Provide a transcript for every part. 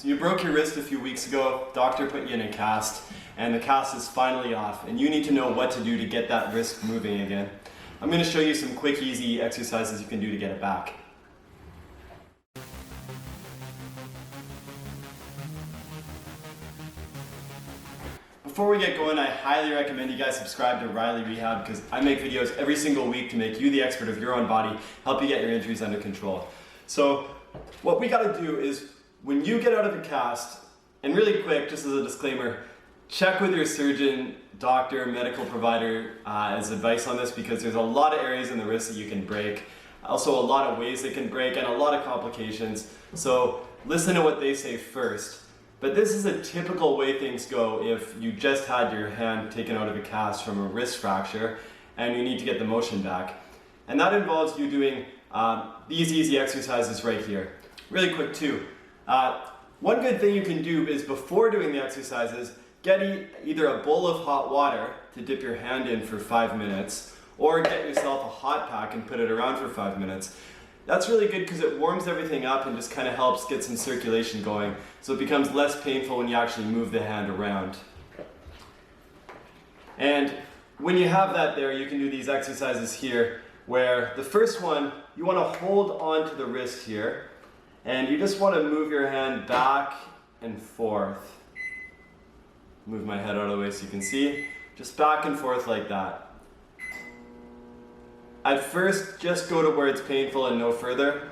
So you broke your wrist a few weeks ago, doctor put you in a cast, and the cast is finally off, and you need to know what to do to get that wrist moving again. I'm going to show you some quick, easy exercises you can do to get it back. Before we get going, I highly recommend you guys subscribe to Riley Rehab because I make videos every single week to make you the expert of your own body, help you get your injuries under control. So what we got to do is when you get out of a cast, and really quick, just as a disclaimer, check with your surgeon, doctor, medical provider as advice on this because there's a lot of areas in the wrist that you can break. Also a lot of ways it can break and a lot of complications. So listen to what they say first. But this is a typical way things go if you just had your hand taken out of a cast from a wrist fracture and you need to get the motion back. And that involves you doing these easy exercises right here. Really quick too. One good thing you can do is before doing the exercises, get either a bowl of hot water to dip your hand in for 5 minutes, or get yourself a hot pack and put it around for 5 minutes. That's really good because it warms everything up and just kind of helps get some circulation going, so it becomes less painful when you actually move the hand around. And when you have that there, you can do these exercises here, where the first one, you want to hold on to the wrist here, and you just want to move your hand back and forth. Move my head out of the way so you can see. Just back and forth like that. At first, just go to where it's painful and no further.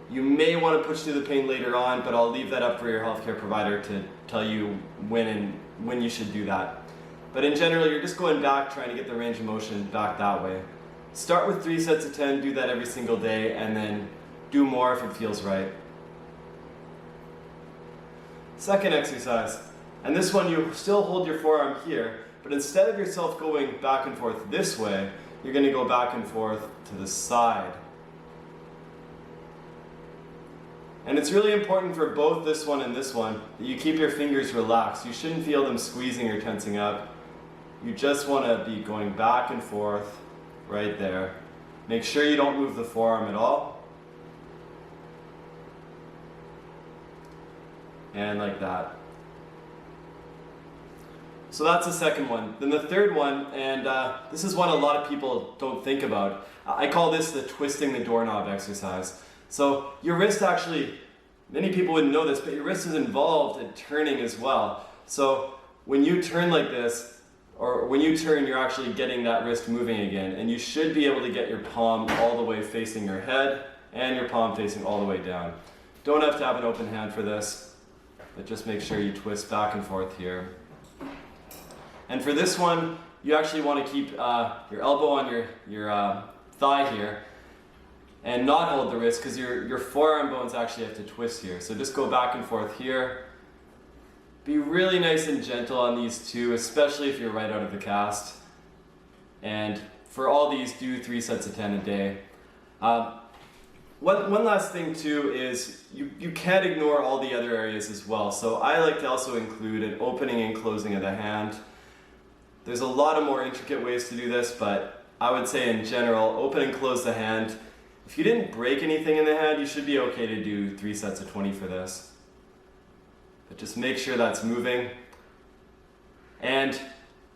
You may want to push through the pain later on, but I'll leave that up for your healthcare provider to tell you when you should do that. But in general, you're just going back, trying to get the range of motion back that way. Start with 3 sets of 10, do that every single day, and then do more if it feels right. Second exercise, and this one you still hold your forearm here, but instead of yourself going back and forth this way, you're going to go back and forth to the side. And it's really important for both this one and this one that you keep your fingers relaxed. You shouldn't feel them squeezing or tensing up. You just want to be going back and forth right there. Make sure you don't move the forearm at all. And like that. So that's the second one. Then the third one, and this is one a lot of people don't think about. I call this the twisting the doorknob exercise. So your wrist actually, many people wouldn't know this, but your wrist is involved in turning as well. So when you turn like this, or when you turn, you're actually getting that wrist moving again. And you should be able to get your palm all the way facing your head and your palm facing all the way down. Don't have to have an open hand for this, but just make sure you twist back and forth here. And for this one, you actually want to keep your elbow on your thigh here and not hold the wrist because your forearm bones actually have to twist here. So just go back and forth here. Be really nice and gentle on these two, especially if you're right out of the cast. And for all these, do 3 sets of 10 a day. One last thing too is you can't ignore all the other areas as well. So I like to also include an opening and closing of the hand. There's a lot of more intricate ways to do this, but I would say in general, open and close the hand. If you didn't break anything in the hand, you should be okay to do 3 sets of 20 for this. But just make sure that's moving. And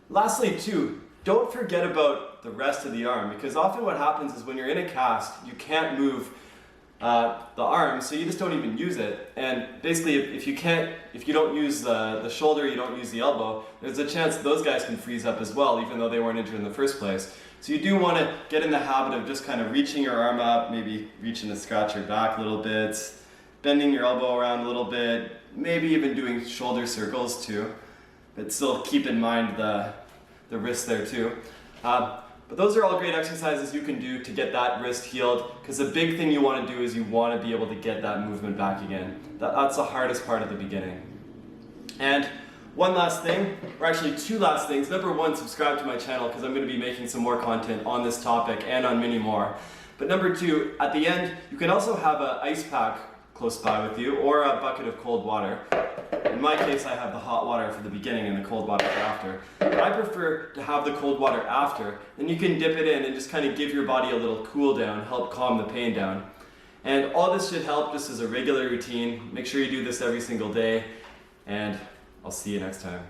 lastly too, don't forget about the rest of the arm, because often what happens is when you're in a cast, you can't move the arm, so you just don't even use it. And basically, if you don't use the shoulder, you don't use the elbow, there's a chance those guys can freeze up as well, even though they weren't injured in the first place. So you do want to get in the habit of just kind of reaching your arm up, maybe reaching to scratch your back a little bit, bending your elbow around a little bit, maybe even doing shoulder circles too, but still keep in mind the wrist there too. But those are all great exercises you can do to get that wrist healed, because the big thing you want to do is you want to be able to get that movement back again. That's the hardest part at the beginning. And one last thing, or actually 2 last things. Number 1, subscribe to my channel because I'm going to be making some more content on this topic and on many more. But number 2, at the end, you can also have an ice pack close by with you or a bucket of cold water. In my case, I have the hot water for the beginning and the cold water for after. But I prefer to have the cold water after. Then you can dip it in and just kind of give your body a little cool down, help calm the pain down. And all this should help just as a regular routine. Make sure you do this every single day, and I'll see you next time.